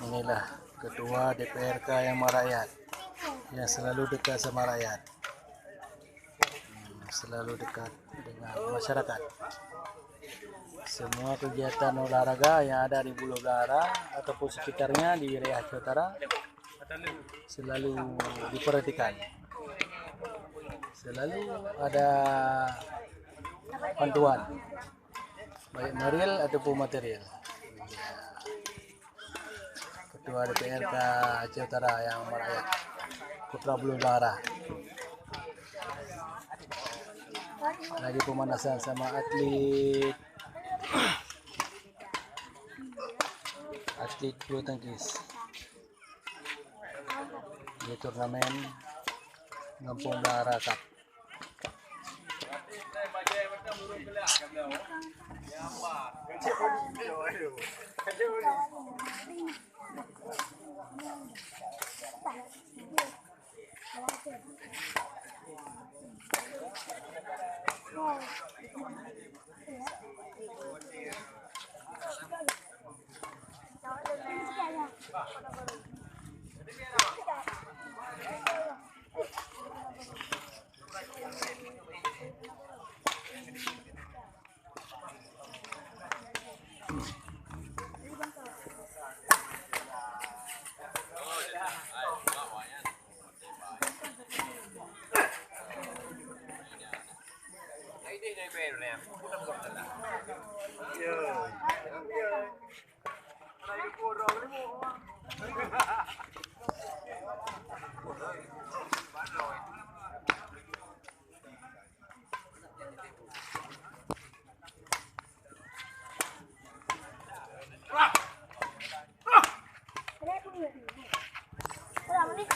Inilah ketua DPRK yang merakyat, yang selalu dekat sama rakyat, selalu dekat dengan masyarakat. Semua kegiatan olahraga yang ada di Pulau Galara ataupun sekitarnya di wilayah Aceh Utara selalu diperhatikan. Selalu ada bantuan, baik material ataupun material. Ketua DPRK Aceh Utara yang merakyat, Putra Pulau Galara. Lagi pemanasan sama atlet bulu tangkis di turnamen Ngempung Galara Cup.